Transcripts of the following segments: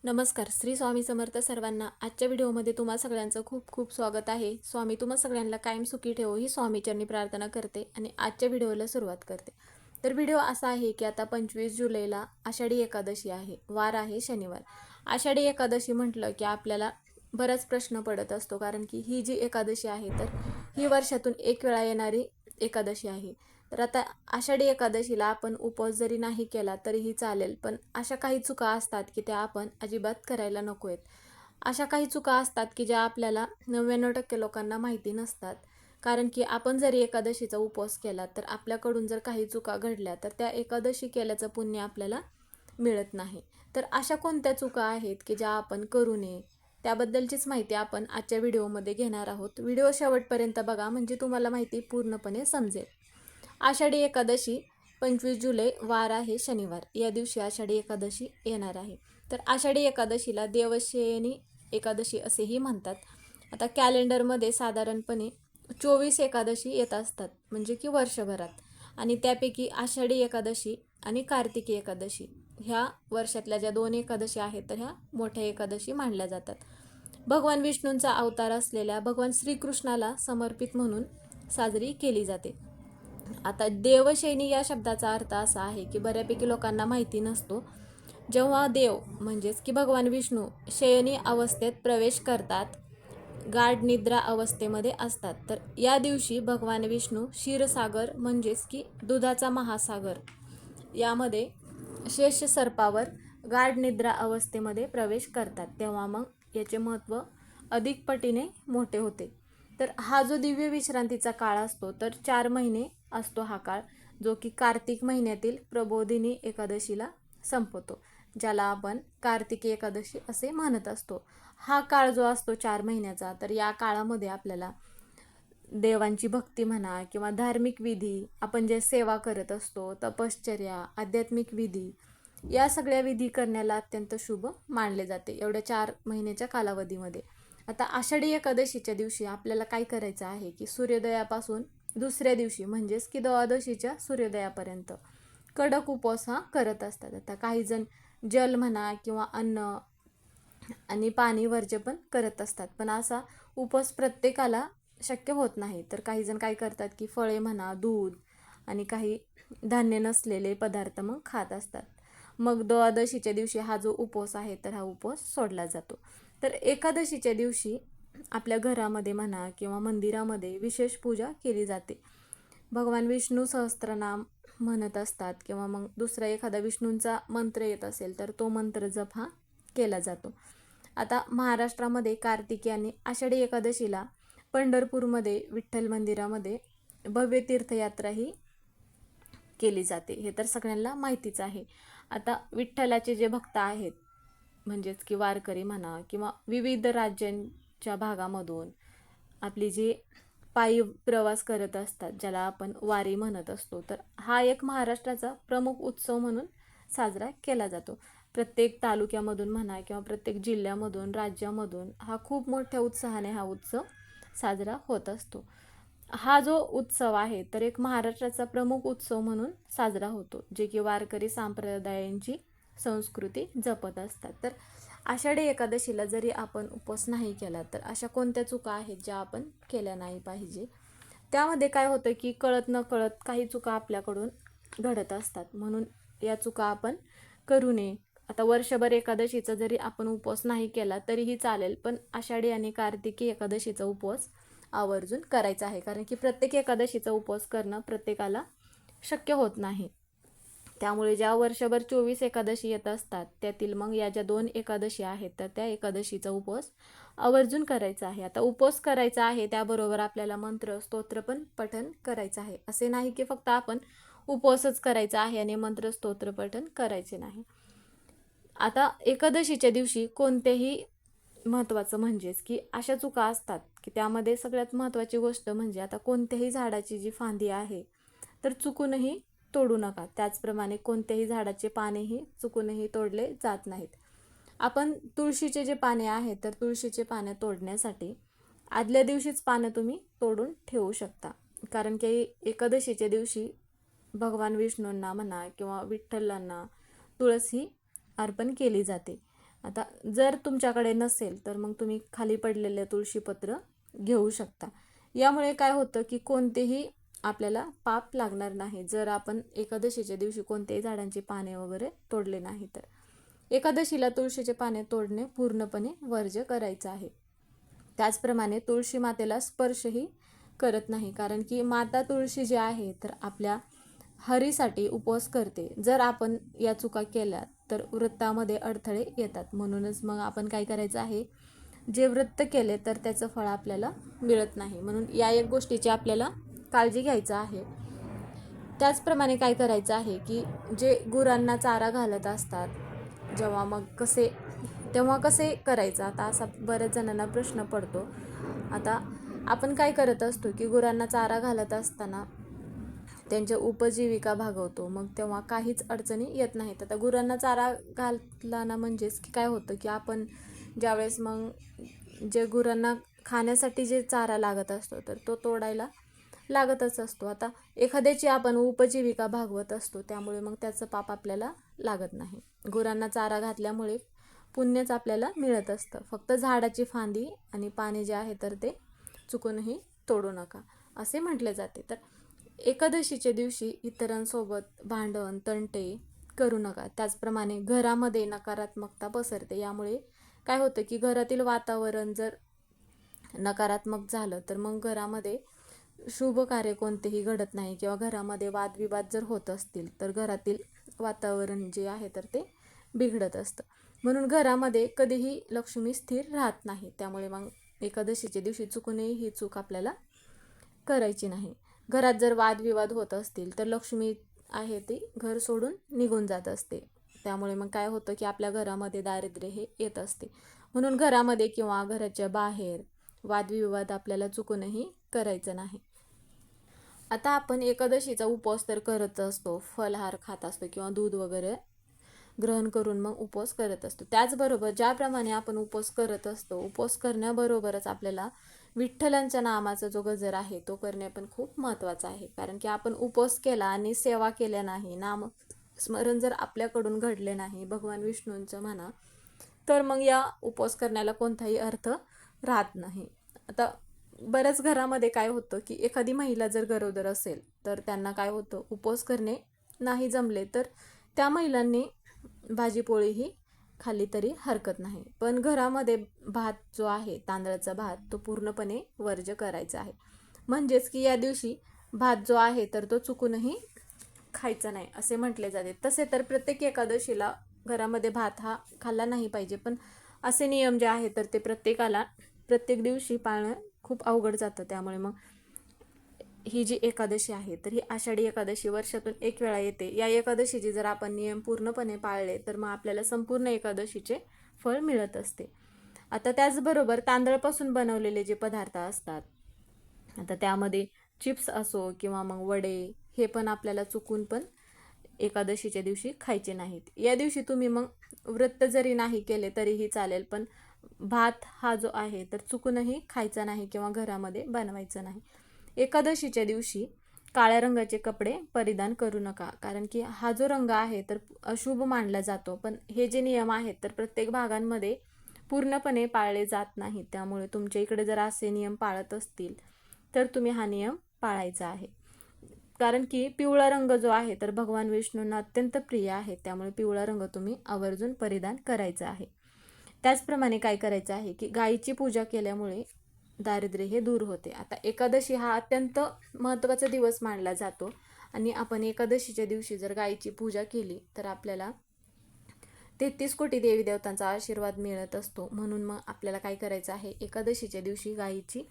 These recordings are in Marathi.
नमस्कार. श्री स्वामी समर्थ सर्वांना. आजच्या व्हिडिओमध्ये तुम्हा सगळ्यांचं खूप खूप स्वागत आहे. स्वामी तुम्हा सगळ्यांना कायम सुखी ठेवो ही स्वामीचरणी प्रार्थना करते आणि आजच्या व्हिडिओला सुरुवात करते. तर व्हिडिओ असा आहे की आता 25 जुलैला आषाढी एकादशी आहे. वार आहे शनिवार. आषाढी एकादशी म्हटलं की आपल्याला बराच प्रश्न पडत असतो, कारण की ही जी एकादशी आहे तर ही वर्षातून एक वेळा येणारी एकादशी आहे. तर आता आषाढी एकादशीला आपण उपवास जरी नाही केला तरीही चालेल, पण अशा काही चुका असतात की त्या आपण अजिबात करायला नको आहेत. अशा काही चुका असतात की ज्या आपल्याला 99% लोकांना माहिती नसतात. कारण की आपण जरी एकादशीचा उपवास केला तर आपल्याकडून जर काही चुका घडल्या तर त्या एकादशी केल्याचं पुण्य आपल्याला मिळत नाही. तर अशा कोणत्या चुका आहेत की ज्या आपण करू नये, त्याबद्दलचीच माहिती आपण आजच्या व्हिडिओमध्ये घेणार आहोत. व्हिडिओ शेवटपर्यंत बघा, म्हणजे तुम्हाला माहिती पूर्णपणे समजेल. आषाढी एकादशी 25 जुलै वार आहे शनिवार. या दिवशी आषाढी एकादशी येणार आहे. तर आषाढी एकादशीला देवशयनी एकादशी असेही म्हणतात. आता कॅलेंडरमध्ये साधारणपणे 24 एकादशी येत असतात, म्हणजे की वर्षभरात. आणि त्यापैकी आषाढी एकादशी आणि कार्तिकी एकादशी ह्या वर्षातल्या ज्या 2 एकादशी आहेत तर ह्या मोठ्या एकादशी मानल्या जातात. भगवान विष्णूंचा अवतार असलेल्या भगवान श्रीकृष्णाला समर्पित म्हणून साजरी केली जाते. आता देवशयनी या शब्दाचा अर्थ असा आहे की बऱ्यापैकी लोकांना माहिती नसतो. जेव्हा देव म्हणजेच की भगवान विष्णू शयनी अवस्थेत प्रवेश करतात, गाढ निद्रा अवस्थेमध्ये असतात, तर या दिवशी भगवान विष्णू क्षीरसागर म्हणजेच की दुधाचा महासागर यामध्ये शेष सर्पावर गाढ निद्रा अवस्थेमध्ये प्रवेश करतात. तेव्हा मग याचे महत्त्व अधिक पटीने मोठे होते. तर हा जो दिव्य विश्रांतीचा काळ असतो तर 4 महिने असतो हा काळ, जो की कार्तिक महिन्यातील प्रबोधिनी एकादशीला संपतो, ज्याला आपण कार्तिकी एकादशी असे म्हणत असतो. हा काळ जो असतो 4 महिन्याचा, तर या काळामध्ये आपल्याला देवांची भक्ती म्हणा किंवा धार्मिक विधी, आपण जे सेवा करत असतो, तपश्चर्या, आध्यात्मिक विधी, या सगळ्या विधी करण्याला अत्यंत शुभ मानले जाते एवढ्या 4 महिन्याच्या कालावधीमध्ये. आता आषाढी एकादशीच्या दिवशी आपल्याला काय करायचं आहे की सूर्योदयापासून दुसऱ्या दिवशी म्हणजेच की द्वादशीच्या सूर्योदयापर्यंत कडक उपवास हा करत असतात. आता काही जण जल म्हणा किंवा अन्न आणि पाणी वर्ज्य पण करत असतात, पण असा उपवास प्रत्येकाला शक्य होत नाही. तर काही जण काय करतात की फळे म्हणा, दूध आणि काही धान्य नसलेले पदार्थ मग खात असतात. मग द्वादशीच्या दिवशी हा जो उपवास आहे तर हा उपवास सोडला जातो. तर एकादशीच्या दिवशी आपल्या घरामध्ये म्हणा किंवा मंदिरामध्ये विशेष पूजा केली जाते. भगवान विष्णू सहस्त्रनाम म्हणत असतात किंवा मग दुसरा एखादा विष्णूंचा मंत्र येत असेल तर तो मंत्र जप हा केला जातो. आता महाराष्ट्रामध्ये कार्तिकी आणि आषाढी एकादशीला पंढरपूरमध्ये विठ्ठल मंदिरामध्ये भव्य तीर्थयात्राही केली जाते, हे तर सगळ्यांना माहितीच आहे. आता विठ्ठलाचे जे भक्त आहेत, म्हणजेच की वारकरी म्हणा किंवा विविध राज्यांच्या भागामधून आपली जी पायी प्रवास करत असतात, ज्याला आपण वारी म्हणत असतो, तर हा एक महाराष्ट्राचा प्रमुख उत्सव म्हणून साजरा केला जातो. प्रत्येक तालुक्यामधून म्हणा किंवा प्रत्येक जिल्ह्यामधून, राज्यामधून हा खूप मोठ्या उत्साहाने हा उत्सव साजरा होत असतो. हा जो उत्सव आहे तर एक महाराष्ट्राचा प्रमुख उत्सव म्हणून साजरा होतो, जे की वारकरी संप्रदायांची संस्कृती जपत असतात. तर आषाढी एकादशीला जरी आपण उपवास नाही केला तर अशा कोणत्या चुका आहेत ज्या आपण केल्या नाही पाहिजे. त्यामध्ये काय होतं की कळत न कळत काही चुका आपल्याकडून घडत असतात, म्हणून या चुका आपण करू नये. आता वर्षभर एकादशीचा जरी आपण उपवास नाही केला तरीही चालेल, पण आषाढी आणि कार्तिकी एकादशीचा उपवास आवर्जून करायचा आहे, कारण की प्रत्येक एकादशीचा उपवास करणं प्रत्येकाला शक्य होत नाही. त्यामुळे ज्या वर्षभर 24 एकादशी येत असतात त्यातील मग या ज्या 2 एकादशी आहेत तर त्या एकादशीचा उपवास आवर्जून करायचा आहे. आता उपवास करायचा आहे त्याबरोबर आपल्याला मंत्र स्तोत्र पण पठण करायचं आहे. असे नाही की फक्त आपण उपवासच करायचा आहे आणि मंत्र स्तोत्र पठण करायचे नाही. आता एकादशीच्या दिवशी कोणतेही महत्त्वाचं म्हणजेच की अशा चुका असतात की त्यामध्ये सगळ्यात महत्त्वाची गोष्ट म्हणजे आता कोणत्याही झाडाची जी फांदी आहे तर चुकूनही तोडू नका. त्याचप्रमाणे कोणत्याही झाडाचे पानेही चुकूनही तोडले जात नाहीत. आपण तुळशीचे जे पाने आहेत तर तुळशीचे पाने तोडण्यासाठी आदल्या दिवशीच पानं तुम्ही तोडून ठेवू शकता, कारण की एकादशीच्या दिवशी भगवान विष्णूंना म्हणा किंवा विठ्ठलांना तुळस ही अर्पण केली जाते. आता जर तुमच्याकडे नसेल तर मग तुम्ही खाली पडलेले तुळशीपत्र घेऊ शकता. यामुळे काय होतं की कोणतेही आपल्याला पाप लागणार नाही जर आपण एकादशीच्या दिवशी कोणत्याही झाडांची पाने वगैरे तोडले नाही तर. एकादशीला तुळशीचे पाने तोडणे पूर्णपणे वर्ज्य करायचं आहे. त्याचप्रमाणे तुळशी मातेला स्पर्शही करत नाही, कारण की माता तुळशी जी आहे तर आपल्या हरीसाठी उपवास करते. जर आपण या चुका केल्या तर व्रतामध्ये अडथळे येतात. म्हणूनच मग आपण काय करायचं आहे, जे व्रत केले तर त्याचं फळ आपल्याला मिळत नाही. म्हणून या एक गोष्टीची आपल्याला काळजी घ्यायचं आहे. त्याचप्रमाणे काय करायचं आहे की जे गुरांना चारा घालत असतात तेव्हा कसे करायचं, आता असा बऱ्याच जणांना प्रश्न पडतो. आता आपण काय करत असतो की गुरांना चारा घालत असताना त्यांच्या उपजीविका भागवतो, मग तेव्हा काहीच अडचणी येत नाहीत. आता गुरांना चारा घातला ना म्हणजेच की काय होतं की आपण ज्यावेळेस मग जे गुरांना खाण्यासाठी जे चारा लागत असतो तर तो तोडायला लागतच असतो. आता एखाद्याची आपण उपजीविका भागवत असतो, त्यामुळे मग त्याचं पाप आपल्याला लागत नाही. गुरांना चारा घातल्यामुळे पुण्यच आपल्याला मिळत असतं. फक्त झाडाची फांदी आणि पाने जे आहे तर ते चुकूनही तोडू नका असे म्हटले जाते. तर एकादशीच्या दिवशी इतरांसोबत भांडण तंटे करू नका. त्याचप्रमाणे घरामध्ये नकारात्मकता पसरते. यामुळे काय होतं की घरातील वातावरण जर नकारात्मक झालं तर मग घरामध्ये शुभ कार्य कोणतेही घडत नाही, किंवा घरामध्ये वादविवाद जर होत असतील तर घरातील वातावरण जे आहे तर ते बिघडत असतं. म्हणून घरामध्ये कधीही लक्ष्मी स्थिर राहत नाही. त्यामुळे मग एकादशीच्या दिवशी चुकूनही ही चूक आपल्याला करायची नाही. घरात जर वादविवाद होत असतील तर लक्ष्मी आहे ती घर सोडून निघून जात असते. त्यामुळे मग काय होतं की आपल्या घरामध्ये दारिद्र्य हे येत असते. म्हणून घरामध्ये किंवा घराच्या बाहेर वादविवाद आपल्याला चुकूनही करायचं नाही. आता आपण एकादशीचा उपवास तर करत असतो, फलाहार खात असतो किंवा दूध वगैरे ग्रहण करून मग उपवास करत असतो. त्याचबरोबर ज्याप्रमाणे आपण उपवास करत असतो, उपवास करण्याबरोबरच आपल्याला विठ्ठलांच्या नामाचा जो गजर आहे तो करणे पण खूप महत्त्वाचा आहे. कारण की आपण उपवास केला आणि सेवा केल्या नाही, नाम स्मरण जर आपल्याकडून घडले नाही भगवान विष्णूंचं म्हणा, तर मग या उपवास करण्याला कोणताही अर्थ राहत नाही. आता बऱ्याच घरामध्ये काय होतं की एखादी महिला जर गरोदर असेल तर त्यांना काय होतं, उपवास करणे नाही जमले तर त्या महिलांनी भाजीपोळीही खाल्ली तरी हरकत नाही. पण घरामध्ये भात जो आहे, तांदळाचा भात, तो पूर्णपणे वर्ज्य करायचा आहे. म्हणजेच की या दिवशी भात जो आहे तर तो चुकूनही खायचा नाही असे म्हटले जाते. तसे तर प्रत्येक एकादशीला घरामध्ये भात हा खाल्ला नाही पाहिजे, पण असे नियम जे आहे तर ते प्रत्येक दिवशी पाळणं खूप अवघड जातं. त्यामुळे मग ही जी एकादशी आहे तर ही आषाढी एकादशी वर्षातून एक वेळा येते. या एकादशीचे जर आपण नियम पूर्णपणे पाळले तर मग आपल्याला संपूर्ण एकादशीचे फळ मिळत असते. आता त्याचबरोबर तांदळापासून बनवलेले जे पदार्थ असतात, आता त्यामध्ये चिप्स असो किंवा मग वडे, हे पण आपल्याला चुकून पण एकादशीच्या दिवशी खायचे नाहीत. या दिवशी तुम्ही मग व्रत जरी नाही केले तरीही चालेल, पण भात हा जो आहे तर चुकूनही खायचा नाही किंवा घरामध्ये बनवायचा नाही. एकादशीच्या दिवशी काळ्या रंगाचे कपडे परिधान करू नका, कारण की हा जो रंग आहे तर अशुभ मानला जातो. पण हे जे नियम आहेत तर प्रत्येक भागांमध्ये पूर्णपणे पाळले जात नाहीत. त्यामुळे तुमच्या इकडे जर असे नियम पाळत असतील तर तुम्ही हा नियम पाळायचा आहे. कारण की पिवळा रंग जो आहे तर भगवान विष्णूंना अत्यंत प्रिय आहे. त्यामुळे पिवळा रंग तुम्ही आवर्जून परिधान करायचा आहे. त्याचप्रमाणे काय करायचं आहे की गायीची पूजा केल्यामुळे दारिद्र्य हे दूर होते. आता एकादशी हा अत्यंत महत्त्वाचा दिवस मानला जातो आणि आपण एकादशीच्या दिवशी जर गायीची पूजा केली तर आपल्याला 33 कोटी देवी देवतांचा आशीर्वाद मिळत असतो. म्हणून मग आपल्याला काय करायचं आहे, एकादशीच्या दिवशी गायीची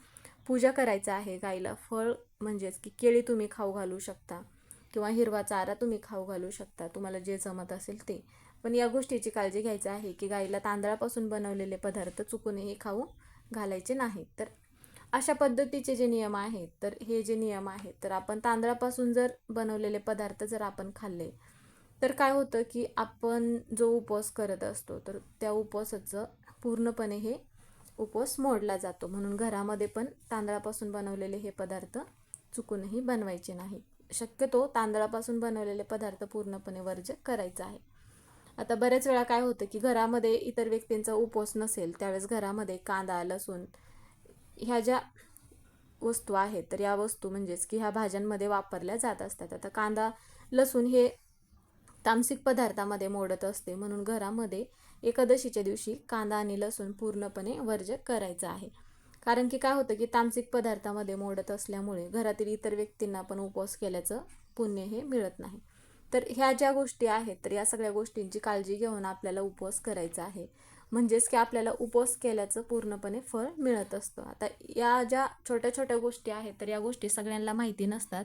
पूजा करायचं आहे. गायीला फळ म्हणजेच की केळी तुम्ही खाऊ घालू शकता किंवा हिरवा चारा तुम्ही खाऊ घालू शकता, तुम्हाला जे जमत असेल ते. पण या गोष्टीची काळजी घ्यायची आहे की गायीला तांदळापासून बनवलेले पदार्थ चुकूनही खाऊ घालायचे नाहीत. तर अशा पद्धतीचे जे नियम आहेत तर हे जे नियम आहेत तर आपण तांदळापासून जर बनवलेले पदार्थ जर आपण खाल्ले तर काय होतं की आपण जो उपवास करत असतो तर त्या उपवासाचं पूर्णपणे हे उपवास मोडला जातो. म्हणून घरामध्ये पण तांदळापासून बनवलेले हे पदार्थ चुकूनही बनवायचे नाहीत. शक्यतो तांदळापासून बनवलेले पदार्थ पूर्णपणे वर्ज्य करायचा आहे. आता बऱ्याच वेळा काय होतं की घरामध्ये इतर व्यक्तींचा उपवास नसेल त्यावेळेस घरामध्ये कांदा, लसूण ह्या ज्या वस्तू आहेत तर या वस्तू म्हणजेच की ह्या भाज्यांमध्ये वापरल्या जात असतात. आता कांदा, लसूण हे तामसिक पदार्थामध्ये मोडत असते, म्हणून घरामध्ये एकादशीच्या दिवशी कांदा आणि लसूण पूर्णपणे वर्ज्य करायचं आहे. कारण की काय होतं की तामसिक पदार्थामध्ये मोडत असल्यामुळे घरातील इतर व्यक्तींना पण उपवास केल्याचं पुण्य हे मिळत नाही. तर ह्या ज्या गोष्टी आहेत तर या सगळ्या गोष्टींची काळजी घेऊन आपल्याला उपवास करायचा आहे, म्हणजेच की आपल्याला उपवास केल्याचं पूर्णपणे फळ मिळत असतं. आता या ज्या छोट्या छोट्या गोष्टी आहेत तर या गोष्टी सगळ्यांना माहिती नसतात.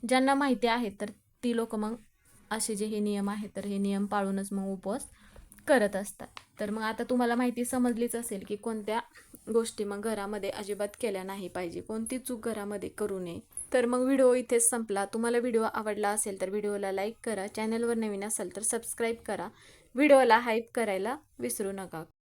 ज्यांना माहिती आहेत तर ती लोक मग असे जे हे नियम आहेत तर हे नियम पाळूनच मग उपवास करत असतात. तर मग आता तुम्हाला माहिती समजलीच असेल की कोणत्या गोष्टी मग घरामध्ये अजिबात केल्या नाही पाहिजे, कोणती चूक घरामध्ये करू नये. तर मग व्हिडिओ इथेच संपला. तुम्हाला व्हिडिओ आवडला असेल तर व्हिडिओला लाईक करा, चॅनलवर नवीन असाल तर सबस्क्राईब करा, व्हिडिओला हाईप करायला विसरू नका.